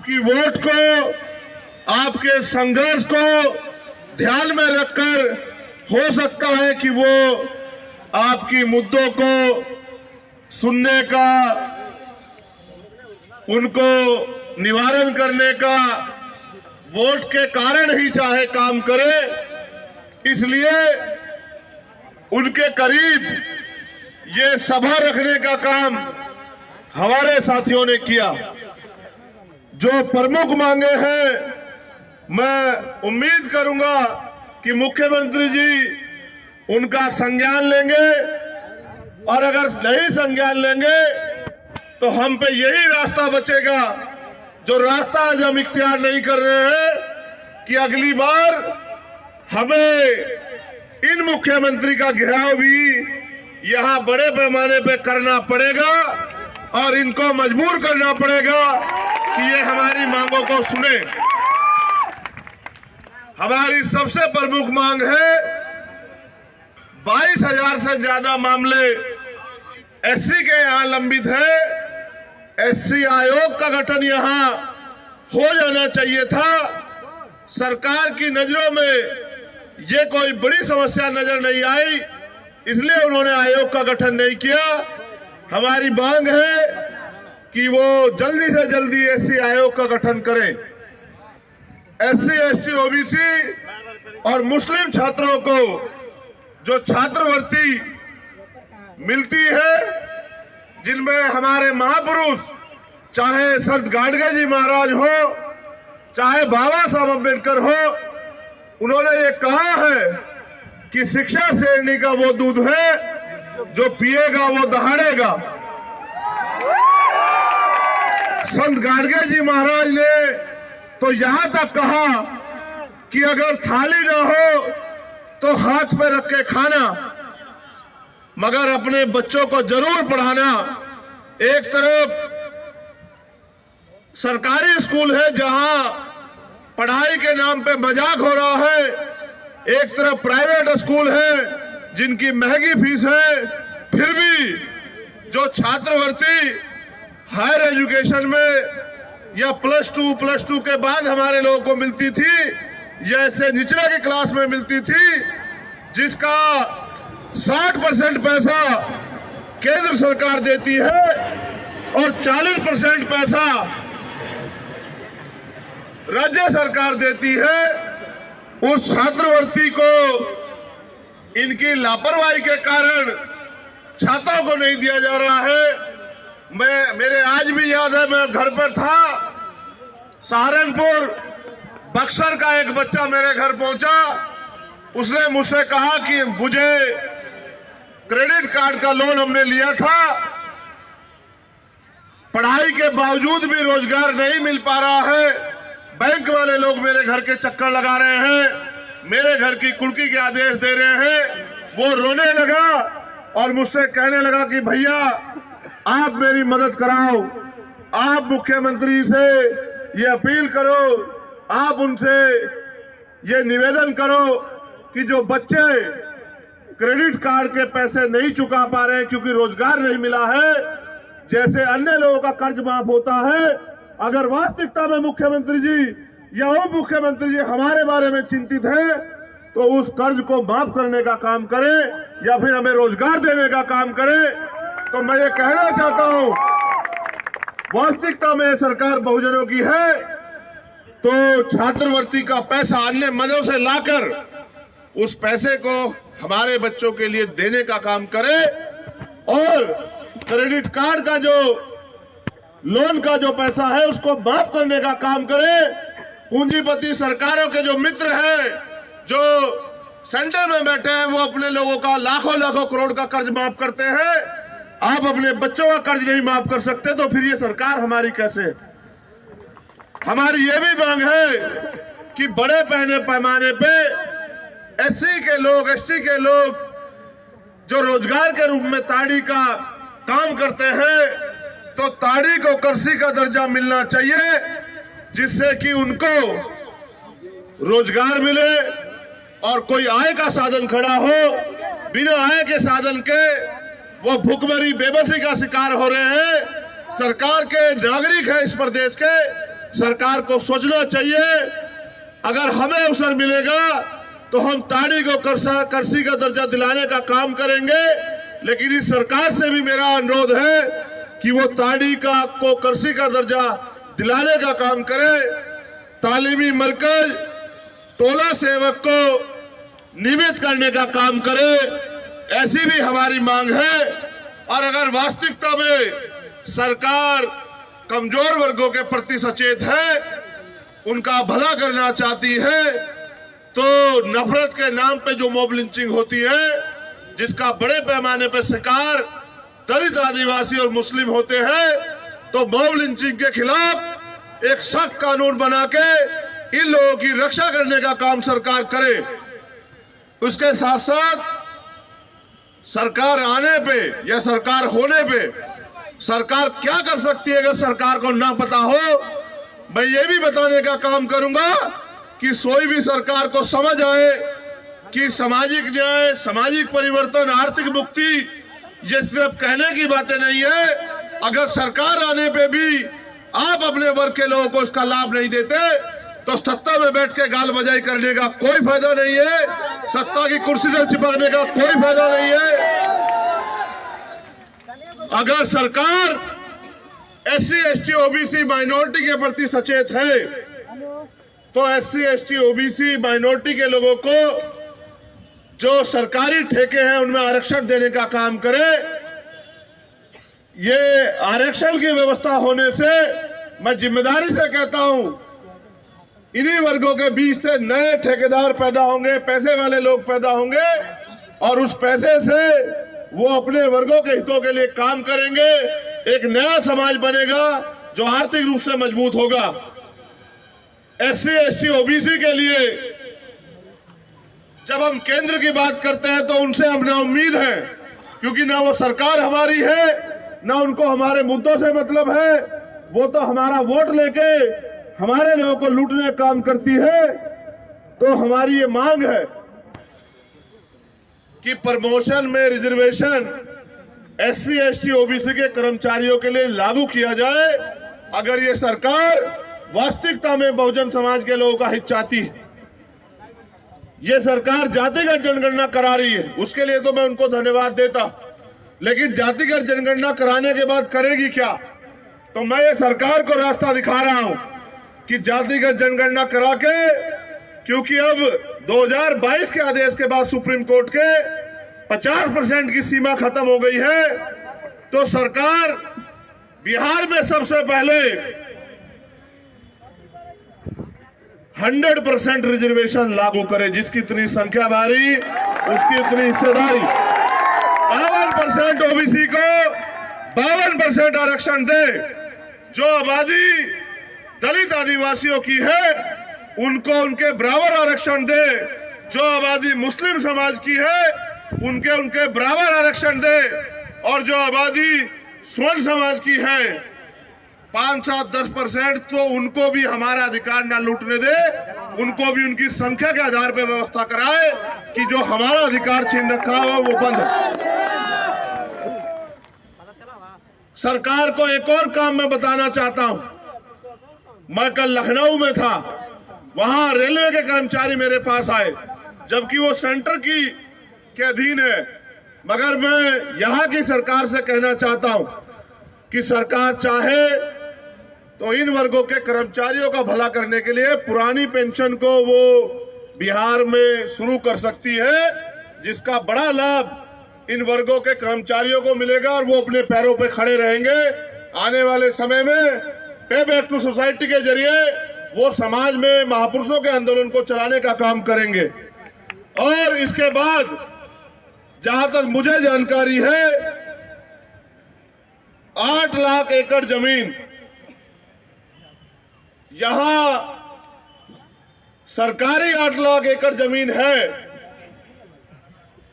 आपकी वोट को, आपके संघर्ष को ध्यान में रखकर हो सकता है कि वो आपकी मुद्दों को सुनने का, उनको निवारण करने का वोट के कारण ही चाहे काम करे, इसलिए उनके करीब ये सभा रखने का काम हमारे साथियों ने किया। जो प्रमुख मांगे हैं, मैं उम्मीद करूंगा कि मुख्यमंत्री जी उनका संज्ञान लेंगे, और अगर नहीं संज्ञान लेंगे तो हम पे यही रास्ता बचेगा, जो रास्ता आज हम इख्तियार नहीं कर रहे हैं, कि अगली बार हमें इन मुख्यमंत्री का घेराव भी यहां बड़े पैमाने पे करना पड़ेगा और इनको मजबूर करना पड़ेगा कि ये हमारी मांगों को सुने। हमारी सबसे प्रमुख मांग है, 22,000 से ज्यादा मामले एससी के यहां लंबित है। एससी आयोग का गठन यहां हो जाना चाहिए था। सरकार की नजरों में ये कोई बड़ी समस्या नजर नहीं आई, इसलिए उन्होंने आयोग का गठन नहीं किया। हमारी मांग है कि वो जल्दी से जल्दी एससी आयोग का गठन करें। एससी, एसटी, ओबीसी और मुस्लिम छात्रों को जो छात्रवृत्ति मिलती है, जिनमें हमारे महापुरुष, चाहे संत गाडगे जी महाराज हो, चाहे बाबा साहब अम्बेडकर हो, उन्होंने ये कहा है कि शिक्षा शेरनी का वो दूध है जो पिएगा वो दहाड़ेगा। संत गाडगे जी महाराज ने तो यहां तक कहा कि अगर थाली ना हो तो हाथ पे रख के खाना, मगर अपने बच्चों को जरूर पढ़ाना। एक तरफ सरकारी स्कूल है जहां पढ़ाई के नाम पे मजाक हो रहा है, एक तरफ प्राइवेट स्कूल है जिनकी महंगी फीस है, फिर भी जो छात्रवृत्ति हायर एजुकेशन में या +2 के बाद हमारे लोगों को मिलती थी, जैसे निचले की क्लास में मिलती थी, जिसका 60% पैसा केंद्र सरकार देती है और 40% पैसा राज्य सरकार देती है, उस छात्रवृत्ति को इनकी लापरवाही के कारण छात्रों को नहीं दिया जा रहा है। मेरे आज भी याद है, मैं घर पर था, सहारनपुर बक्सर का एक बच्चा मेरे घर पहुंचा। उसने मुझसे कहा कि मुझे क्रेडिट कार्ड का लोन हमने लिया था, पढ़ाई के बावजूद भी रोजगार नहीं मिल पा रहा है, बैंक वाले लोग मेरे घर के चक्कर लगा रहे हैं, मेरे घर की कुर्की के आदेश दे रहे हैं। वो रोने लगा और मुझसे कहने लगा कि भैया आप मेरी मदद कराओ, आप मुख्यमंत्री से ये अपील करो, आप उनसे ये निवेदन करो कि जो बच्चे क्रेडिट कार्ड के पैसे नहीं चुका पा रहे हैं क्योंकि रोजगार नहीं मिला है, जैसे अन्य लोगों का कर्ज माफ होता है, अगर वास्तविकता में मुख्यमंत्री जी या उप मुख्यमंत्री जी हमारे बारे में चिंतित है तो उस कर्ज को माफ करने का काम करें या फिर हमें रोजगार देने का काम करें। तो मैं ये कहना चाहता हूं, वास्तविकता में सरकार बहुजनों की है तो छात्रवृत्ति का पैसा अन्य मदों से लाकर उस पैसे को हमारे बच्चों के लिए देने का काम करे, और क्रेडिट कार्ड का जो लोन का जो पैसा है उसको माफ करने का काम करे। पूंजीपति सरकारों के जो मित्र हैं, जो सेंटर में बैठे हैं, वो अपने लोगों का लाखों करोड़ का कर्ज माफ करते हैं। आप अपने बच्चों का कर्ज नहीं माफ कर सकते तो फिर ये सरकार हमारी कैसे? हमारी ये भी मांग है कि बड़े पैमाने पे एससी के लोग, एसटी के लोग जो रोजगार के रूप में ताड़ी का काम करते हैं, तो ताड़ी को कृषि का दर्जा मिलना चाहिए, जिससे कि उनको रोजगार मिले और कोई आय का साधन खड़ा हो। बिना आय के साधन के वो भूखमरी बेबसी का शिकार हो रहे हैं। सरकार के नागरिक है इस प्रदेश के, सरकार को सोचना चाहिए। अगर हमें अवसर मिलेगा तो हम ताड़ी को कृषि का दर्जा दिलाने का काम करेंगे, लेकिन इस सरकार से भी मेरा अनुरोध है कि वो ताड़ी को कृषि का दर्जा दिलाने का काम करे। तालीमी मरकज टोला सेवक को नियमित करने का काम करे, ऐसी भी हमारी मांग है। और अगर वास्तविकता में सरकार कमजोर वर्गों के प्रति सचेत है, उनका भला करना चाहती है, तो नफरत के नाम पे जो मॉब लिंचिंग होती है, जिसका बड़े पैमाने पे शिकार दलित, आदिवासी और मुस्लिम होते हैं, तो मॉब लिंचिंग के खिलाफ एक सख्त कानून बना के इन लोगों की रक्षा करने का काम सरकार करे। उसके साथ साथ सरकार आने पे या सरकार होने पे सरकार क्या कर सकती है, अगर सरकार को ना पता हो, मैं ये भी बताने का काम करूंगा कि सोई भी सरकार को समझ आए कि सामाजिक न्याय, सामाजिक परिवर्तन, आर्थिक मुक्ति ये सिर्फ कहने की बातें नहीं है। अगर सरकार आने पे भी आप अपने वर्ग के लोगों को इसका लाभ नहीं देते, तो सत्ता में बैठ के गाल बजाई करने का कोई फायदा नहीं है, सत्ता की कुर्सी से चिपकने का कोई फायदा नहीं है। अगर सरकार SC, ST, OBC माइनॉरिटी के प्रति सचेत है, तो SC, ST, OBC माइनॉरिटी के लोगों को जो सरकारी ठेके हैं उनमें आरक्षण देने का काम करे। ये आरक्षण की व्यवस्था होने से मैं जिम्मेदारी से कहता हूं, इन्हीं वर्गों के बीच से नए ठेकेदार पैदा होंगे, पैसे वाले लोग पैदा होंगे, और उस पैसे से वो अपने वर्गों के हितों के लिए काम करेंगे। एक नया समाज बनेगा जो आर्थिक रूप से मजबूत होगा। SC, ST, OBC के लिए जब हम केंद्र की बात करते हैं तो उनसे हम ना उम्मीद है, क्योंकि ना वो सरकार हमारी है, ना उनको हमारे मुद्दों से मतलब है। वो तो हमारा वोट लेके हमारे लोगों को लूटने का काम करती है। तो हमारी ये मांग है कि प्रमोशन में रिजर्वेशन SC, ST, OBC के कर्मचारियों के लिए लागू किया जाए। अगर ये सरकार वास्तविकता में बहुजन समाज के लोगों का हित चाहती है। ये सरकार जातिगत जनगणना करा रही है, उसके लिए तो मैं उनको धन्यवाद देता, लेकिन जातिगत जनगणना कराने के बाद करेगी क्या? तो मैं ये सरकार को रास्ता दिखा रहा हूं कि जातिगत जनगणना करा के, क्योंकि अब 2022 के आदेश के बाद सुप्रीम कोर्ट के 50% की सीमा खत्म हो गई है, तो सरकार बिहार में सबसे पहले 100% रिजर्वेशन लागू करे। जिसकी इतनी संख्या भारी, उसकी इतनी हिस्सेदारी। 52% OBC को 52% आरक्षण दे। जो आबादी दलित, आदिवासियों की है उनको उनके बराबर आरक्षण दे। जो आबादी मुस्लिम समाज की है उनके बराबर आरक्षण दे। और जो आबादी स्वर्ण समाज की है 5, 7, 10%, तो उनको भी हमारा अधिकार ना लूटने दे। उनको भी उनकी संख्या के आधार पर व्यवस्था कराए कि जो हमारा अधिकार छीन रखा हुआ वो बंद हो। सरकार को एक और काम मैं बताना चाहता हूं। मैं कल लखनऊ में था, वहां रेलवे के कर्मचारी मेरे पास आए, जबकि वो सेंटर के अधीन है। मगर मैं यहां की सरकार से कहना चाहता हूं कि सरकार चाहे तो इन वर्गों के कर्मचारियों का भला करने के लिए पुरानी पेंशन को वो बिहार में शुरू कर सकती है, जिसका बड़ा लाभ इन वर्गों के कर्मचारियों को मिलेगा और वो अपने पैरों पे खड़े रहेंगे। आने वाले समय में पे बैक टू सोसाइटी के जरिए वो समाज में महापुरुषों के आंदोलन को चलाने का काम करेंगे। और इसके बाद जहां तक मुझे जानकारी है 8 लाख एकड़ जमीन यहां सरकारी 8 लाख एकड़ जमीन है,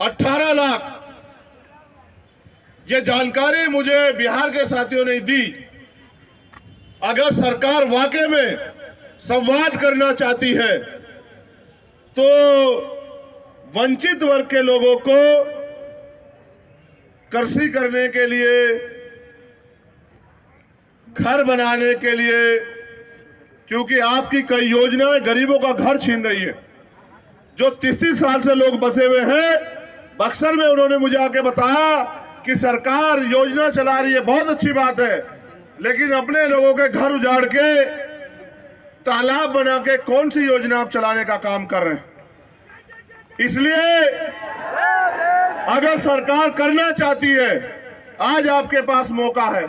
18 लाख, ये जानकारी मुझे बिहार के साथियों ने दी। अगर सरकार वाकई में संवाद करना चाहती है तो वंचित वर्ग के लोगों को कृषि करने के लिए, घर बनाने के लिए, क्योंकि आपकी कई योजनाएं गरीबों का घर छीन रही है। जो 33 साल से लोग बसे हुए हैं बक्सर में, उन्होंने मुझे आके बताया कि सरकार योजना चला रही है, बहुत अच्छी बात है, लेकिन अपने लोगों के घर उजाड़ के तालाब बना के कौन सी योजना आप चलाने का काम कर रहे हैं। इसलिए अगर सरकार करना चाहती है, आज आपके पास मौका है।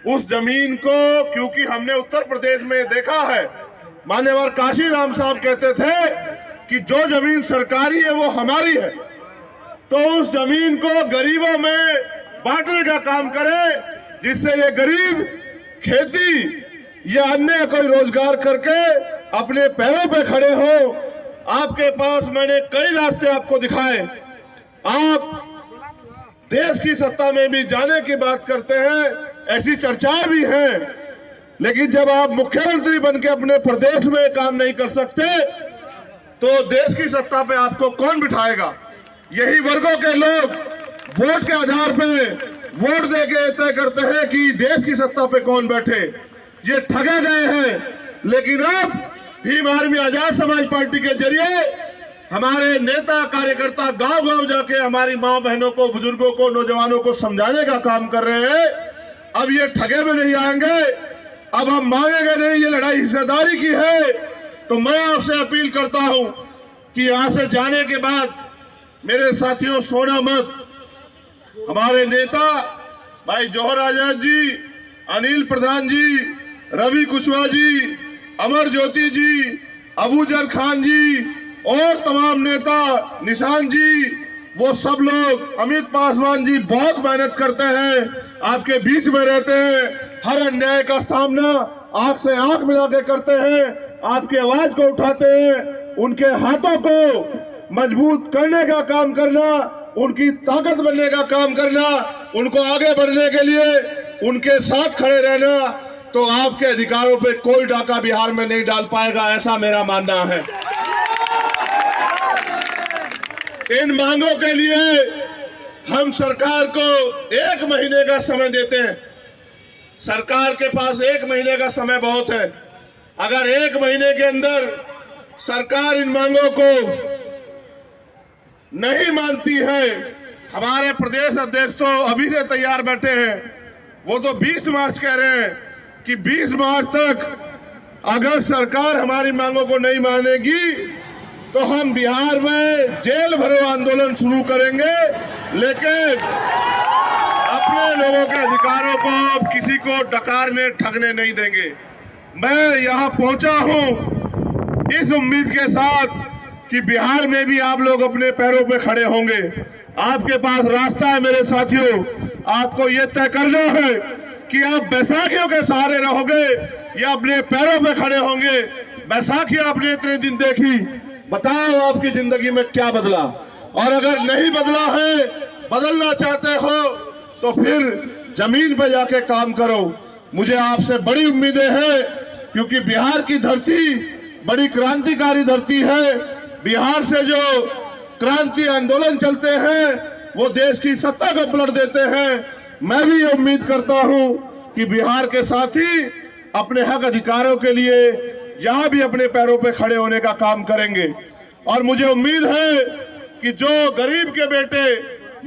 उस जमीन को, क्योंकि हमने उत्तर प्रदेश में देखा है, मान्यवर काशी राम साहब कहते थे कि जो जमीन सरकारी है वो हमारी है, तो उस जमीन को गरीबों में बांटने का काम करें, जिससे ये गरीब खेती या अन्य कोई रोजगार करके अपने पैरों पे खड़े हो। आपके पास मैंने कई रास्ते आपको दिखाए। आप देश की सत्ता में भी जाने की बात करते हैं, ऐसी चर्चाएं भी हैं, लेकिन जब आप मुख्यमंत्री बनके अपने प्रदेश में काम नहीं कर सकते तो देश की सत्ता पे आपको कौन बिठाएगा। यही वर्गों के लोग वोट के आधार पे वोट देके तय करते हैं कि देश की सत्ता पे कौन बैठे। ये ठगे गए हैं, लेकिन अब भीम आर्मी आजाद समाज पार्टी के जरिए हमारे नेता कार्यकर्ता गांव-गांव जाके हमारी माँ बहनों को, बुजुर्गों को, नौजवानों को समझाने का काम कर रहे हैं। अब ये ठगे में नहीं आएंगे, अब हम मांगेंगे नहीं, ये लड़ाई हिस्सेदारी की है। तो मैं आपसे अपील करता हूं कि यहां से जाने के बाद मेरे साथियों सोना मत। हमारे नेता भाई जौहर आजाद जी, अनिल प्रधान जी, रवि कुशवाहा जी, अमर ज्योति जी, अबूजर खान जी और तमाम नेता, निशान जी, वो सब लोग, अमित पासवान जी बहुत मेहनत करते हैं, आपके बीच में रहते हैं, हर अन्याय का सामना आंख से आंख मिला के करते हैं, आपकी आवाज को उठाते हैं, उनके हाथों को मजबूत करने का काम करना, उनकी ताकत बनने का काम करना, उनको आगे बढ़ने के लिए उनके साथ खड़े रहना। तो आपके अधिकारों पे कोई डाका बिहार में नहीं डाल पाएगा, ऐसा मेरा मानना है। इन मांगों के लिए हम सरकार को 1 महीने का समय देते हैं। सरकार के पास 1 महीने का समय बहुत है। अगर 1 महीने के अंदर सरकार इन मांगों को नहीं मानती है, हमारे प्रदेश अध्यक्ष तो अभी से तैयार बैठे हैं, वो तो 20 मार्च कह रहे हैं कि 20 मार्च तक अगर सरकार हमारी मांगों को नहीं मानेगी तो हम बिहार में जेल भरो आंदोलन शुरू करेंगे, लेकिन अपने लोगों के अधिकारों को अब किसी को डकारने ठगने नहीं देंगे। मैं यहाँ पहुंचा हूँ इस उम्मीद के साथ कि बिहार में भी आप लोग अपने पैरों पे खड़े होंगे। आपके पास रास्ता है मेरे साथियों, आपको ये तय करना है कि आप बैसाखियों के सहारे रहोगे या अपने पैरों पे खड़े होंगे। बैसाखी आपने इतने दिन देखी, बताओ आपकी जिंदगी में क्या बदला, और अगर नहीं बदला है, बदलना चाहते हो तो फिर जमीन पे जाके काम करो। मुझे आपसे बड़ी उम्मीदें हैं, क्योंकि बिहार की धरती बड़ी क्रांतिकारी धरती है। बिहार से जो क्रांति आंदोलन चलते हैं वो देश की सत्ता को पलट देते हैं। मैं भी ये उम्मीद करता हूं कि बिहार के साथी अपने हक अधिकारों के लिए यहाँ भी अपने पैरों पे खड़े होने का काम करेंगे। और मुझे उम्मीद है कि जो गरीब के बेटे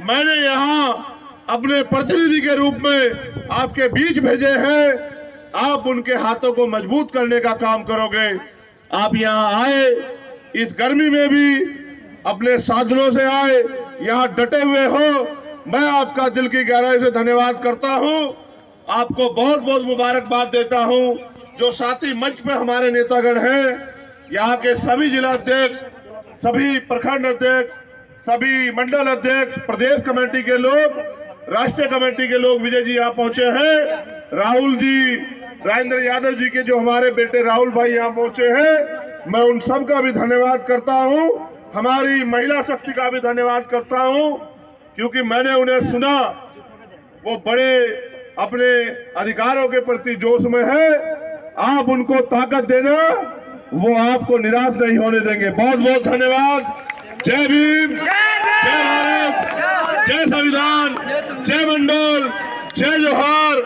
मैंने यहाँ अपने प्रतिनिधि के रूप में आपके बीच भेजे हैं, आप उनके हाथों को मजबूत करने का काम करोगे। आप यहाँ आए, इस गर्मी में भी अपने साधनों से आए, यहाँ डटे हुए हो, मैं आपका दिल की गहराई से धन्यवाद करता हूँ। आपको बहुत बहुत मुबारकबाद देता हूँ। जो साथी मंच पे हमारे नेतागण हैं, यहाँ के सभी जिला अध्यक्ष, सभी प्रखंड अध्यक्ष, सभी मंडल अध्यक्ष, प्रदेश कमेटी के लोग, राष्ट्रीय कमेटी के लोग, विजय जी यहाँ पहुंचे हैं, राहुल जी, राजेंद्र यादव जी के जो हमारे बेटे राहुल भाई यहाँ पहुंचे हैं, मैं उन सब का भी धन्यवाद करता हूँ। हमारी महिला शक्ति का भी धन्यवाद करता हूँ, क्योंकि मैंने उन्हें सुना, वो बड़े अपने अधिकारों के प्रति जोश में है। आप उनको ताकत देना, वो आपको निराश नहीं होने देंगे। बहुत बहुत धन्यवाद। जय भीम, जय भारत, जय संविधान, जय मंडल, जय जोहार।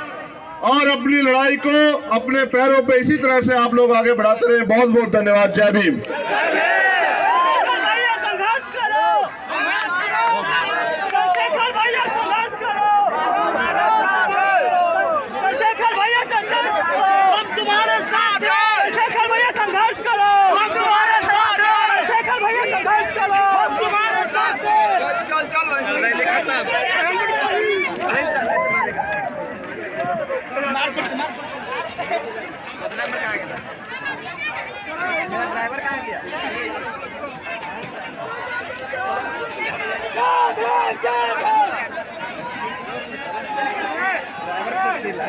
और अपनी लड़ाई को अपने पैरों पे इसी तरह से आप लोग आगे बढ़ाते रहे। बहुत बहुत धन्यवाद। जय भीम। ड्राइवर कहाँ गया? ड्राइवर कुछ दिला